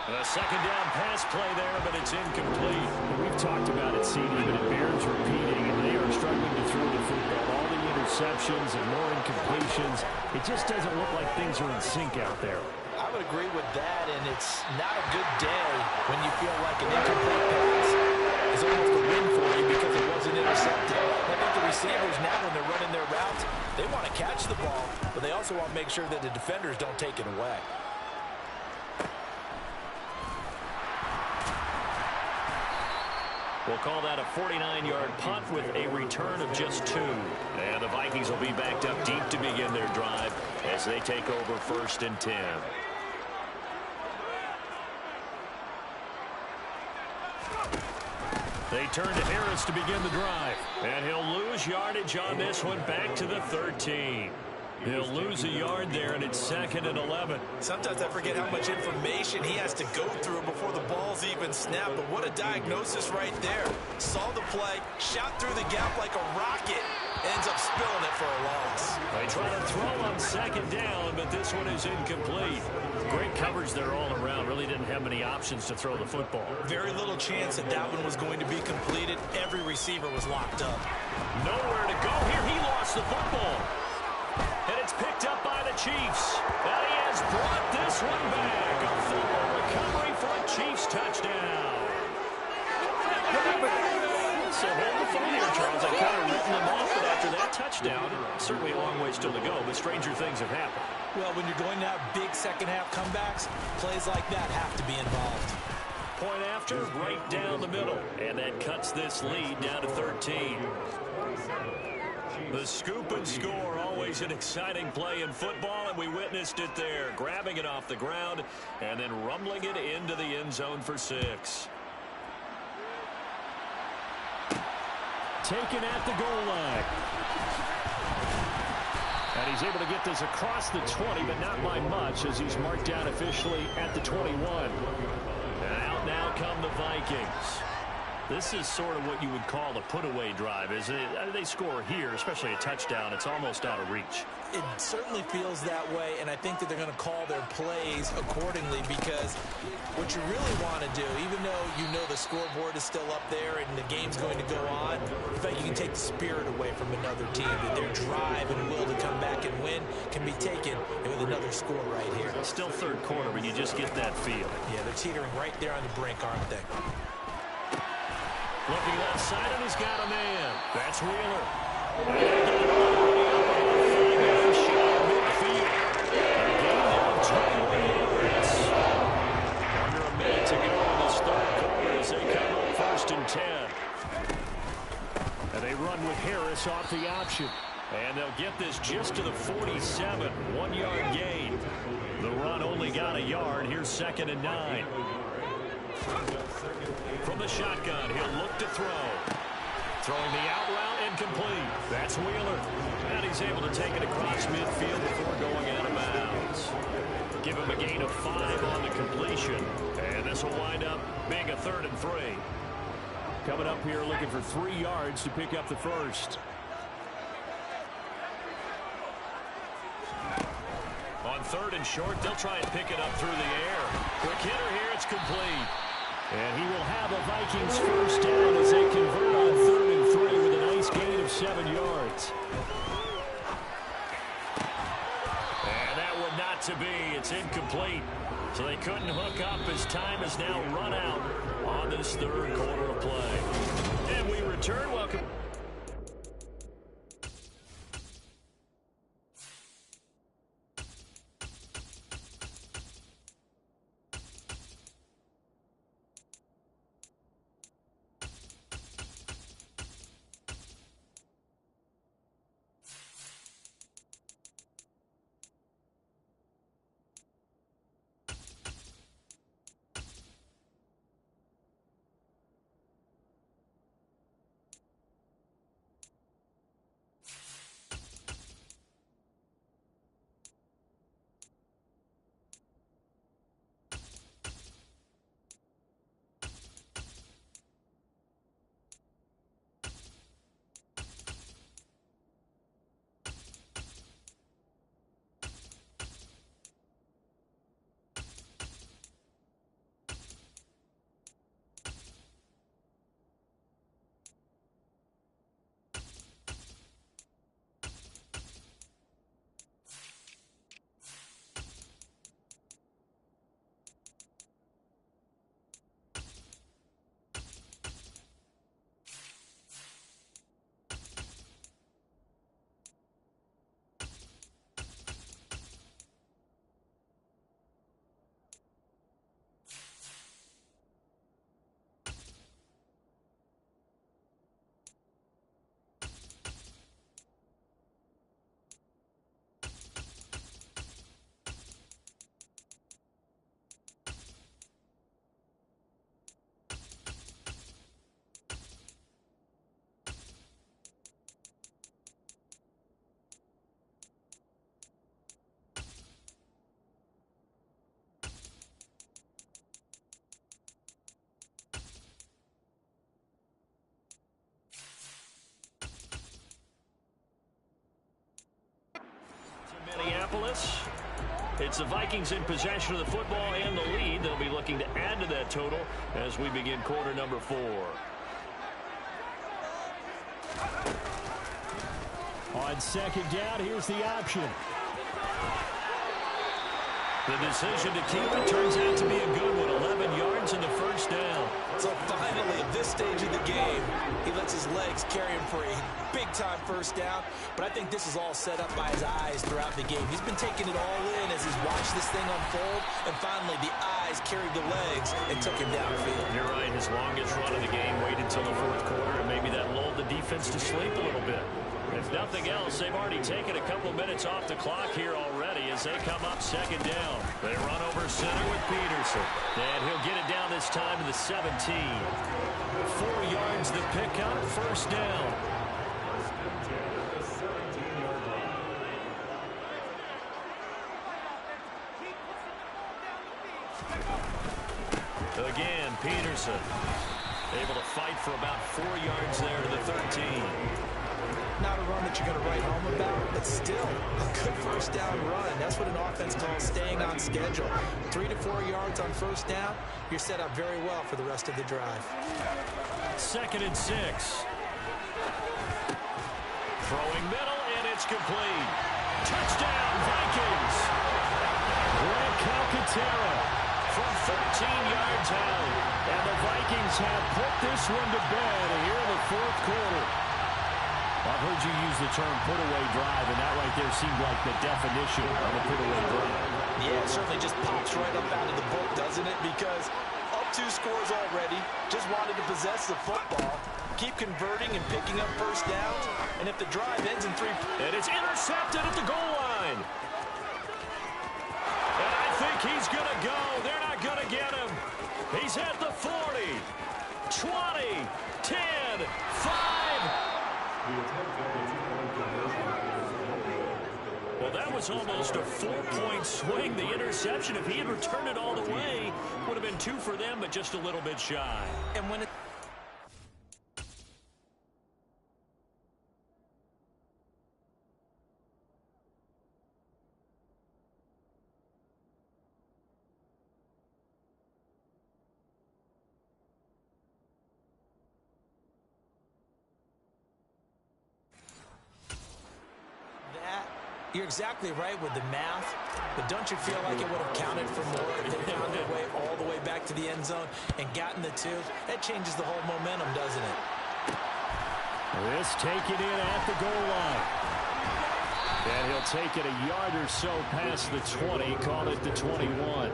A second down pass play there, but it's incomplete. We've talked about it, CD, but it bears repeating, and they are struggling to throw the football. All the interceptions and more incompletions. It just doesn't look like things are in sync out there. I would agree with that, and it's not a good day when you feel like an incomplete pass is almost a win for you because it wasn't intercepted. I think the receivers now, when they're running their routes, they want to catch the ball, but they also want to make sure that the defenders don't take it away. We'll call that a 49-yard punt with a return of just 2. And the Vikings will be backed up deep to begin their drive as they take over first and 10. They turn to Harris to begin the drive. And he'll lose yardage on this one back to the 13. He'll lose a yard there, and it's 2nd and 11. Sometimes I forget how much information he has to go through before the ball's even snapped, but what a diagnosis right there. Saw the play, shot through the gap like a rocket, ends up spilling it for a loss. They try to throw on second down, but this one is incomplete. Great coverage there all around. Really didn't have many options to throw the football. Very little chance that that one was going to be completed. Every receiver was locked up. Nowhere to go here. He lost the football. And it's picked up by the Chiefs. And he has brought this one back. A full recovery for a Chiefs touchdown. So hold the phone here, Charles. I've kind of written them off, but after that touchdown. Certainly a long way still to go, but stranger things have happened. Well, when you're going to have big second-half comebacks, plays like that have to be involved. Point after, right down the middle. And that cuts this lead down to 13. The scoop and score, always an exciting play in football, and we witnessed it there. Grabbing it off the ground and then rumbling it into the end zone for 6. Taken at the goal line. And he's able to get this across the 20, but not by much, as he's marked down officially at the 21. And out now come the Vikings. This is sort of what you would call a put-away drive, isn't it? They score here, especially a touchdown. It's almost out of reach. It certainly feels that way, and I think that they're going to call their plays accordingly, because what you really want to do, even though you know the scoreboard is still up there and the game's going to go on, I think you can take the spirit away from another team, that their drive and will to come back and win can be taken with another score right here. It's still third quarter, but you just get that feel. Yeah, they're teetering right there on the brink, aren't they? Looking left side, and he's got a man. That's Wheeler. Under a minute to go in this third quarter as they come up 1st and 10. And they run with Harris off the option. And they'll get this just to the 47. 1-yard gain. The run only got a yard. Here's 2nd and 9. From the shotgun, he'll look to throw. Throwing the out route and complete. That's Wheeler. And he's able to take it across midfield before going out of bounds. Give him a gain of 5 on the completion. And this will wind up being a 3rd and 3. Coming up here looking for 3 yards to pick up the first. On 3rd and short, they'll try and pick it up through the air. Quick hitter here, it's complete. And he will have a Vikings first down as they convert on 3rd and 3 with a nice gain of 7 yards. And that one not to be. It's incomplete. So they couldn't hook up as time has now run out on this third quarter of play. And we return. Welcome. Minneapolis. It's the Vikings in possession of the football and the lead. They'll be looking to add to that total as we begin quarter number 4. On 2nd down, here's the option. The decision to keep it turns out to be a good one. 11 yards and the first down. So finally, at this stage of the game, he lets his legs carry him for a big-time first down. But I think this is all set up by his eyes throughout the game. He's been taking it all in as he's watched this thing unfold. And finally, the eyes carried the legs and took him downfield. You're right. His longest run of the game waited until the fourth quarter, and maybe that lulled the defense to sleep a little bit. If nothing else, they've already taken a couple minutes off the clock here already as they come up second down. They run over center with Peterson. And he'll get it down this time to the 17. 4 yards the pickup, first down. Again, Peterson able to fight for about 4 yards there to the 13. Not a run that you're going to write home about, but still a good first down run. That's what an offense calls staying on schedule. 3 to 4 yards on first down, you're set up very well for the rest of the drive. 2nd and 6. Throwing middle, and it's complete. Touchdown, Vikings. Greg Calcaterra from 13 yards out. And the Vikings have put this one to bed here in the fourth quarter. I've heard you use the term put-away drive, and that right there seemed like the definition of a put-away drive. Yeah, it certainly just pops right up out of the book, doesn't it? Because up 2 scores already, just wanted to possess the football, keep converting and picking up first downs, and if the drive ends in 3... And it's intercepted at the goal line. And I think he's going to go. They're not going to get him. He's at the 40, 20, 10, 5... Well, that was almost a 4-point swing. The interception, if he had returned it all the way, would have been 2 for them, but just a little bit shy. And when it... You're exactly right with the math, but don't you feel like it would have counted for more if they found their way all the way back to the end zone and gotten the 2? That changes the whole momentum, doesn't it? This taken in at the goal line. And he'll take it a yard or so past the 20, call it the 21.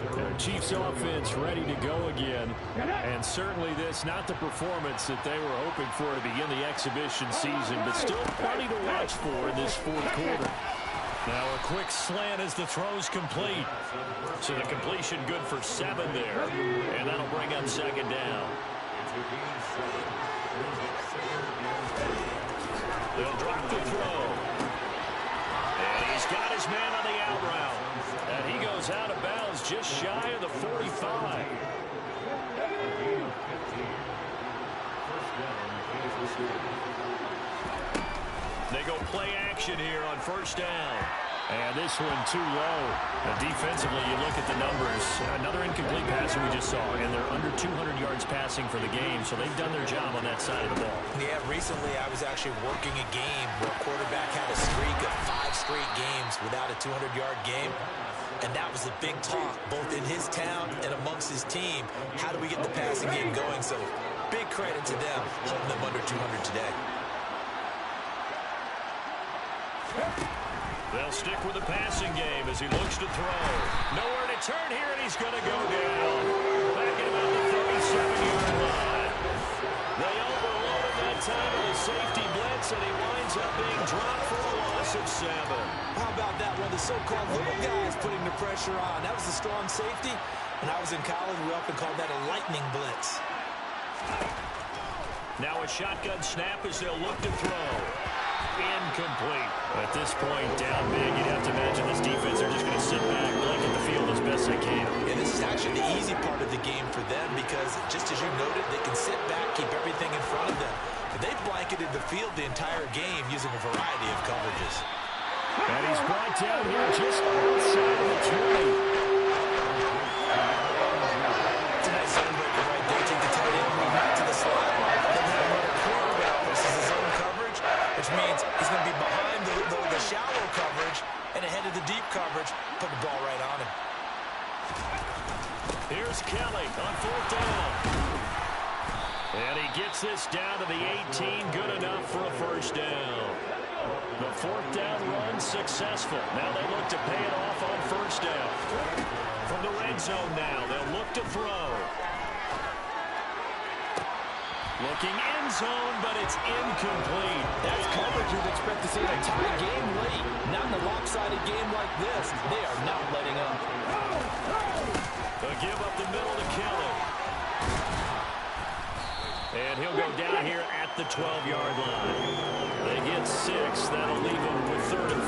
The Chiefs offense ready to go again. And certainly this, not the performance that they were hoping for to begin the exhibition season, but still plenty to watch for in this fourth quarter. Now a quick slant as the throw's complete. So the completion good for 7 there. And that'll bring up second down. They'll drop the throw. And he's got his man on the out route. And he goes out of bounds just shy of the 45. They go play action here on first down. And this one too low. Defensively, you look at the numbers. Another incomplete passing we just saw, and they're under 200 yards passing for the game, so they've done their job on that side of the ball. Yeah, recently I was actually working a game where a quarterback had a streak of 5 straight games without a 200-yard game. And that was the big talk, both in his town and amongst his team. How do we get the passing game going? So big credit to them, holding them under 200 today. They'll stick with the passing game as he looks to throw. Nowhere to turn here, and he's going to go down. Back at about the 37-yard line. They overload him that time with a safety blitz, and he winds up being dropped for a loss of 7. How about that one? The so-called little guys putting the pressure on. That was the strong safety. When I was in college, we often called that a lightning blitz. Now a shotgun snap as they'll look to throw. Incomplete. At this point, down big, you'd have to imagine this defense are just going to sit back, blanket the field as best they can. And this is actually the easy part of the game for them because, just as you noted, they can sit back, keep everything in front of them. But they've blanketed the field the entire game using a variety of coverages. And he's brought down here just outside of the 20. It's a nice zone breaker right there. Take the tight end, move back to the slot. Then have him run a quarterback versus his own coverage, which means he's going to be behind the shallow coverage and ahead of the deep coverage, put the ball right on him. Here's Kelly on 4th down. And he gets this down to the 18. Good enough for a first down. The 4th down run successful. Now they look to pay it off on 1st down. From the red zone now, they'll look to throw. Looking end zone, but it's incomplete. That's coverage you'd expect to see in a tie game late. Not in a lopsided game like this. They are not letting up. A give up the middle to Kelly. And he'll go down here at the 12-yard line. They get 6. That'll leave them with 3rd and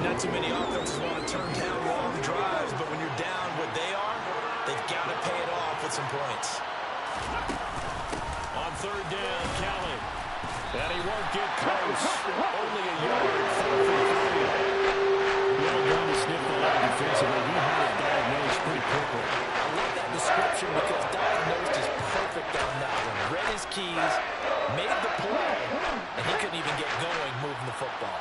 4. Not too many offenses want to turn down long drives, but when you're down what they are, they've got to pay it off with some points. On 3rd down, Kelly. And he won't get close. Only a yard. 4 for 3. Well done to sniff that out defensively. He had it diagnosed pretty quickly. I love that description because diagnosed is perfect on that one. Read his keys, made the play, and he couldn't even get going moving the football.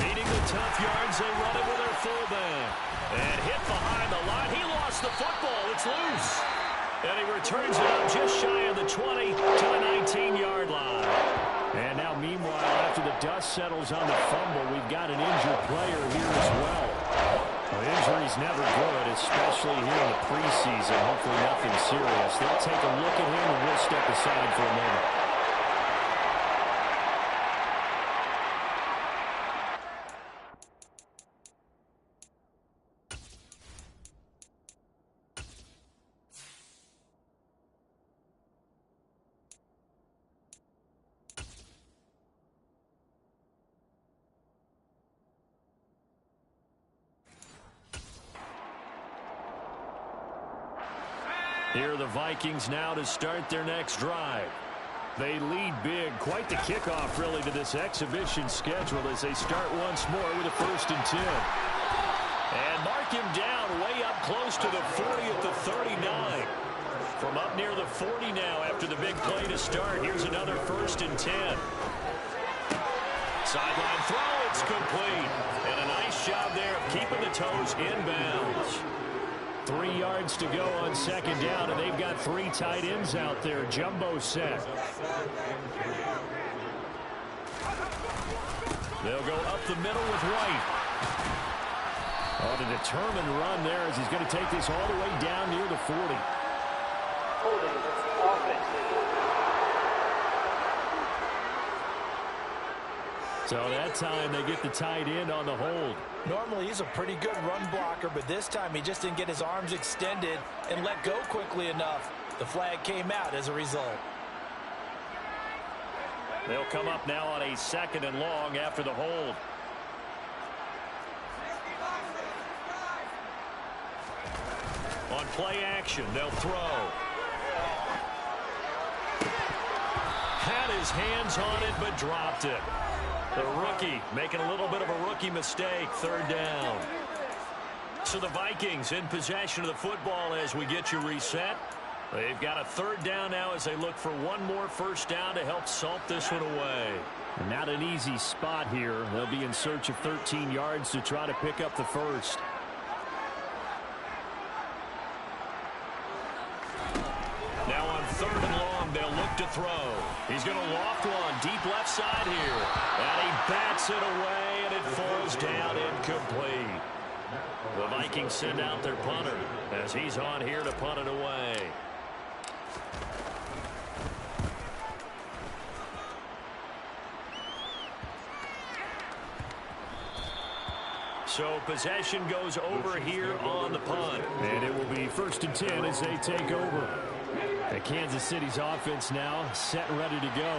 Needing the tough yards, they run it with their fullback. And hit behind the line. He lost the football. It's loose. And he returns it up just shy of the 20 to the 19-yard line. And now, meanwhile, after the dust settles on the fumble, we've got an injured player here as well. Well, injury's never good, especially here in the preseason. Hopefully nothing serious. They'll take a look at him, and we'll step aside for a moment. Here are the Vikings now to start their next drive. They lead big. Quite the kickoff, really, to this exhibition schedule as they start once more with a 1st and 10. And mark him down way up close to the 40 at the 39. From up near the 40 now after the big play to start. Here's another 1st and 10. Sideline throw, it's complete. And a nice job there of keeping the toes inbounds. 3 yards to go on 2nd down, and they've got 3 tight ends out there. Jumbo set. They'll go up the middle with White. Oh, the determined run there as he's going to take this all the way down near the 40. So that time they get the tight end on the hold. Normally he's a pretty good run blocker, but this time he just didn't get his arms extended and let go quickly enough. The flag came out as a result. They'll come up now on a 2nd and long after the hold. On play action, they'll throw. Had his hands on it, but dropped it. The rookie making a little bit of a rookie mistake. 3rd down. So the Vikings in possession of the football as we get you reset. They've got a 3rd down now as they look for one more 1st down to help salt this one away. And not an easy spot here. They'll be in search of 13 yards to try to pick up the 1st. Now on 3rd and long, they'll look to throw. He's going to loft one deep left side here. And he bats it away, and it falls down incomplete. The Vikings send out their punter as he's on here to punt it away. So possession goes over here on the punt. And it will be 1st and 10 as they take over. And Kansas City's offense now set and ready to go.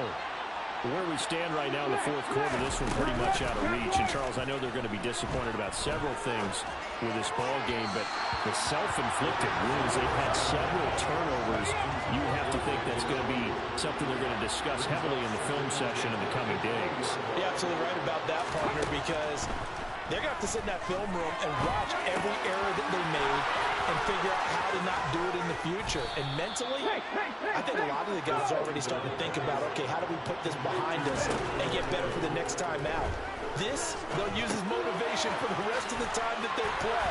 Where we stand right now in the 4th quarter, this one pretty much out of reach. And, Charles, I know they're going to be disappointed about several things with this ball game, but the self-inflicted wounds, they've had several turnovers. You have to think that's going to be something they're going to discuss heavily in the film session in the coming days. You're absolutely right about that, partner, because they're going to have to sit in that film room and watch every error that they made, and figure out how to not do it in the future. And mentally, I think a lot of the guys are already starting to think about, okay, how do we put this behind us and get better for the next time out? This, they'll use as motivation for the rest of the time that they play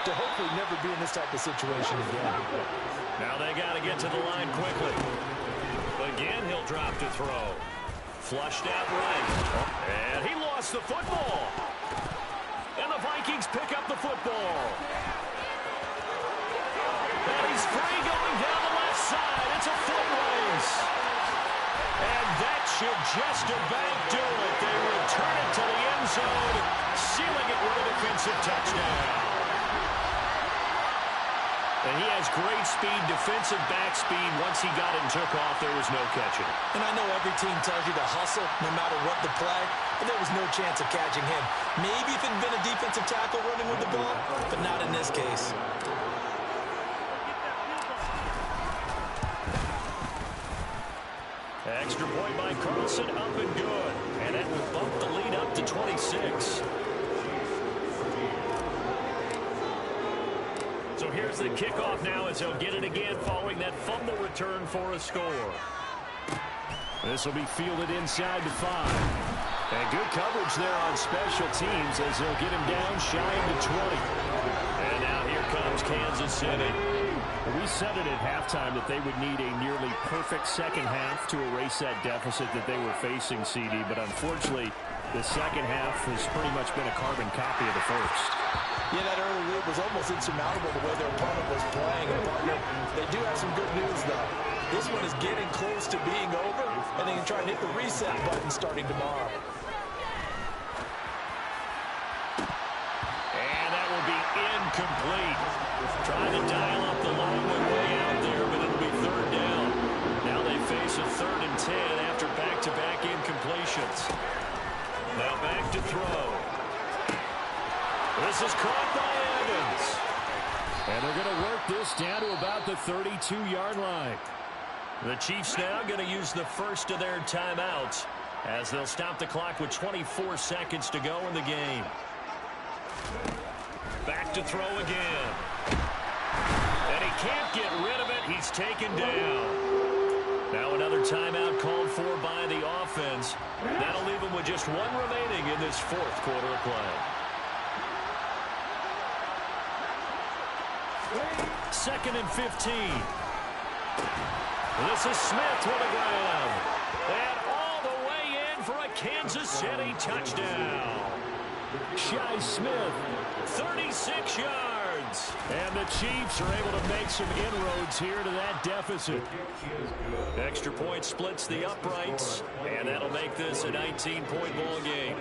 to hopefully never be in this type of situation again. Now they got to get to the line quickly. Again, he'll drop to throw. Flushed out right. And he lost the football. And the Vikings pick up the football. And he's free going down the left side. It's a foot race. And that should just about do it. They return it to the end zone, sealing it with a defensive touchdown. And he has great speed, defensive back speed. Once he got it and took off, there was no catching it. And I know every team tells you to hustle no matter what the play, but there was no chance of catching him. Maybe if it had been a defensive tackle running with the ball, but not in this case. Extra point by Carlson, up and good. And that will bump the lead up to 26. So here's the kickoff now as he'll get it again following that fumble return for a score. This will be fielded inside the 5. And good coverage there on special teams as they'll get him down shy of the 20. And now here comes Kansas City. We said it at halftime that they would need a nearly perfect second half to erase that deficit that they were facing, CD. But unfortunately, the second half has pretty much been a carbon copy of the first. Yeah, that early lead was almost insurmountable the way their opponent was playing. And partner, they do have some good news, though. This one is getting close to being over, and they can try and hit the reset button starting tomorrow. And that will be incomplete. Trying to dial up the long one way out there, but it'll be third down. Now they face a 3rd and 10 after back-to-back incompletions. Now back to throw. This is caught by Evans. And they're going to work this down to about the 32-yard line. The Chiefs now going to use the first of their timeouts as they'll stop the clock with 24 seconds to go in the game. Back to throw again. And he can't get rid of it. He's taken down. Now another timeout called for by the offense. That'll leave him with just one remaining in this 4th quarter of play. 2nd and 15. This is Smith with the ground. And all the way in for a Kansas City touchdown. Shi Smith, 36 yards. And the Chiefs are able to make some inroads here to that deficit. Extra point splits the uprights, and that'll make this a 19-point ball game.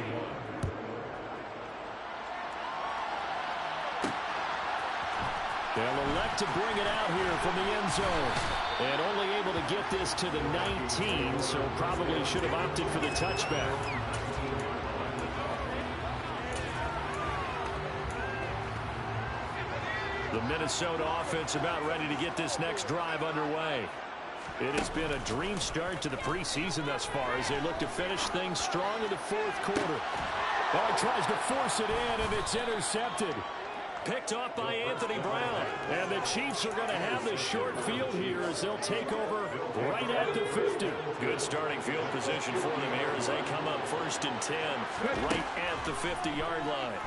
They'll elect to bring it out here from the end zone. And only able to get this to the 19, so probably should have opted for the touchback. The Minnesota offense about ready to get this next drive underway. It has been a dream start to the preseason thus far as they look to finish things strong in the 4th quarter. Oh, he tries to force it in, and it's intercepted. Picked off by Anthony Brown. And the Chiefs are going to have the short field here as they'll take over right at the 50. Good starting field position for them here as they come up 1st and 10 right at the 50-yard line.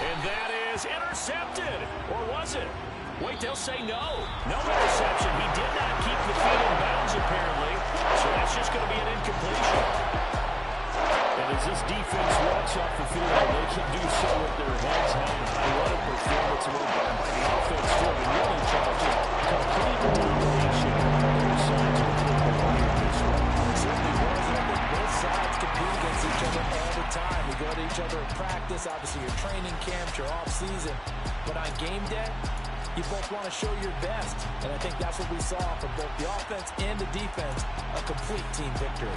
And that is intercepted. Or was it? Wait, they'll say no. No interception. He did not keep the field in bounds, apparently. So that's just going to be an incompletion. And as this defense walks off the field, they can do so with their heads held high. What a performance by the offense for the really challenging complete domination. Both sides are providing this one. Certainly was. I think both sides compete against each other all the time. We go to each other in practice, obviously your training camps, your off-season. But on game day, you both want to show your best. And I think that's what we saw from both the offense and the defense, a complete team victory.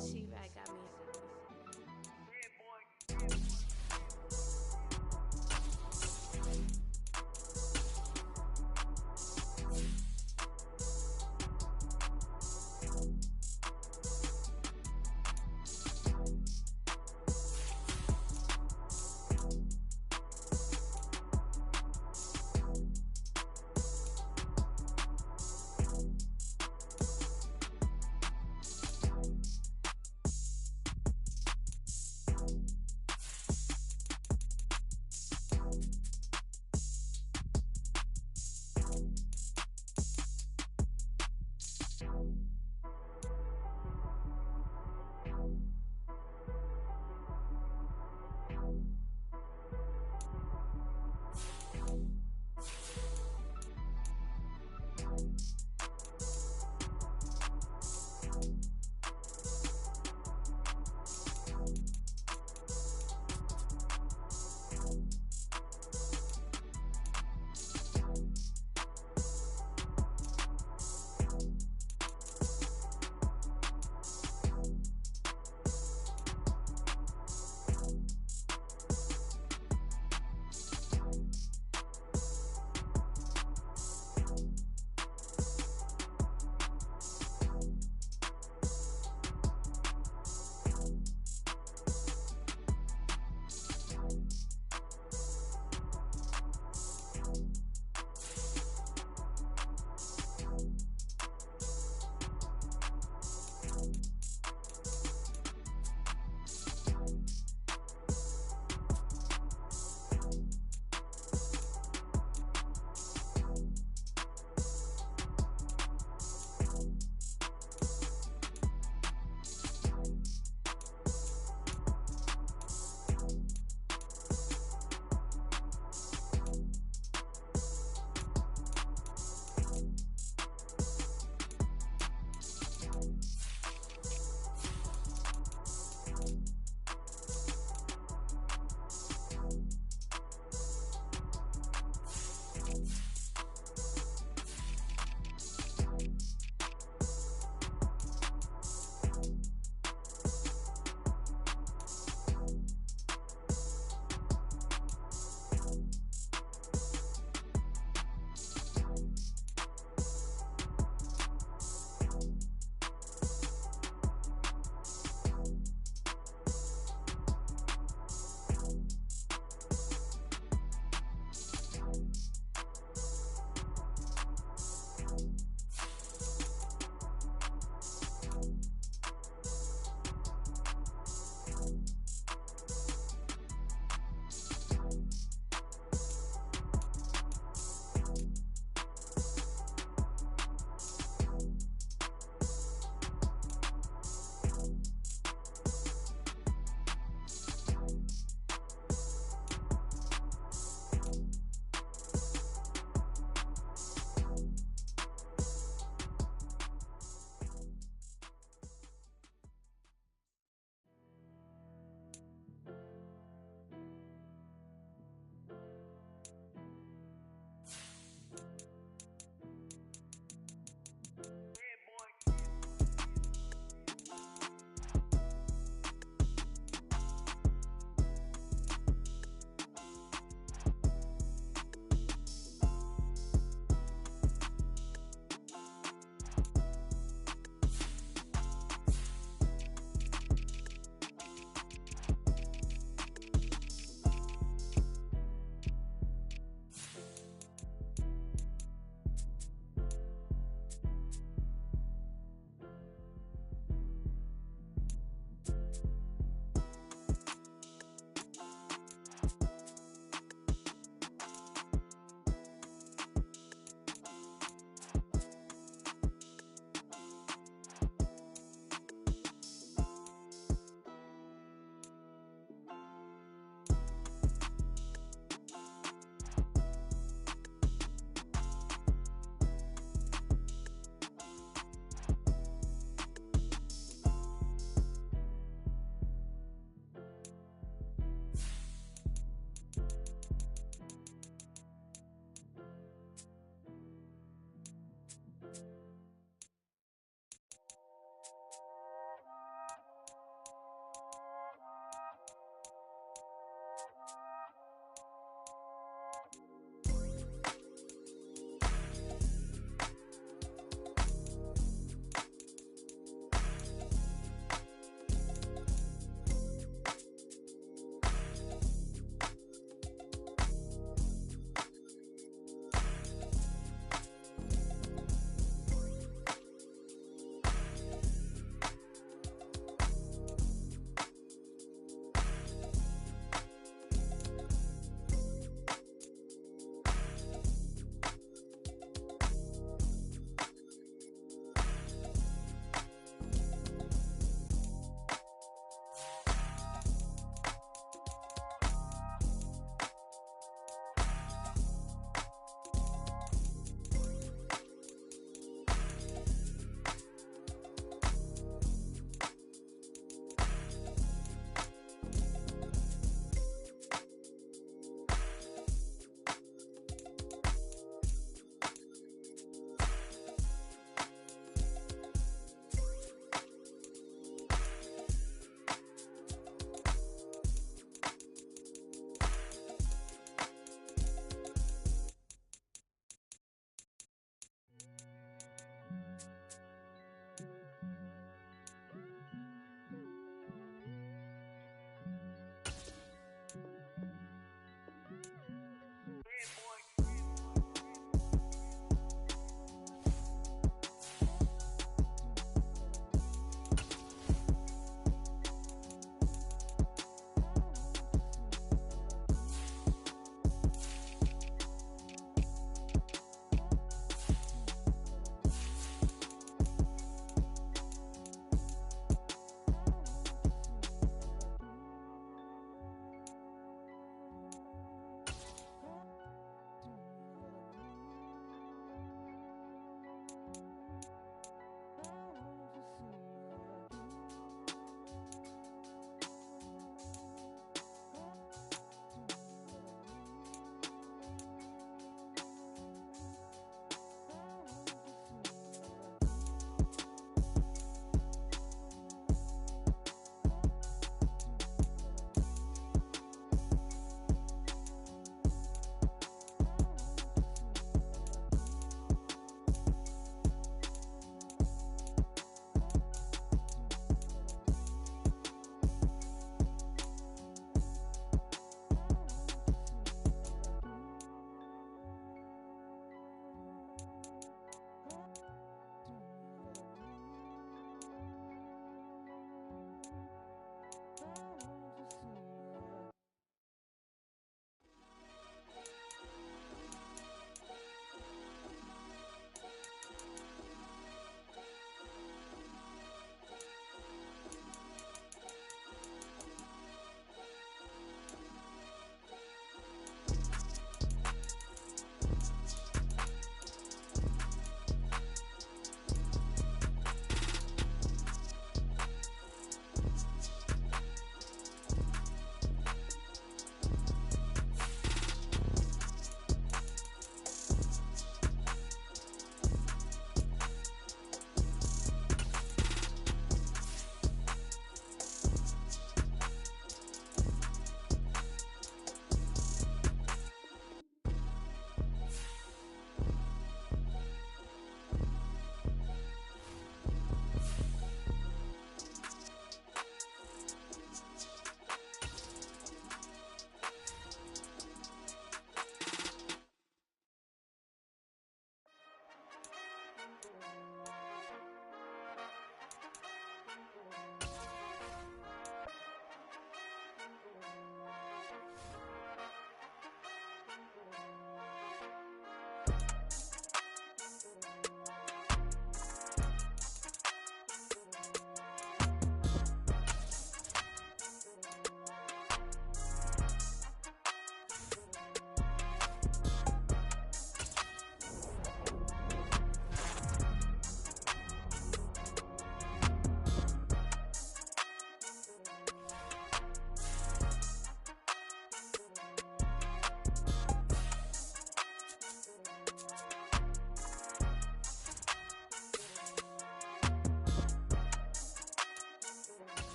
Chief, I got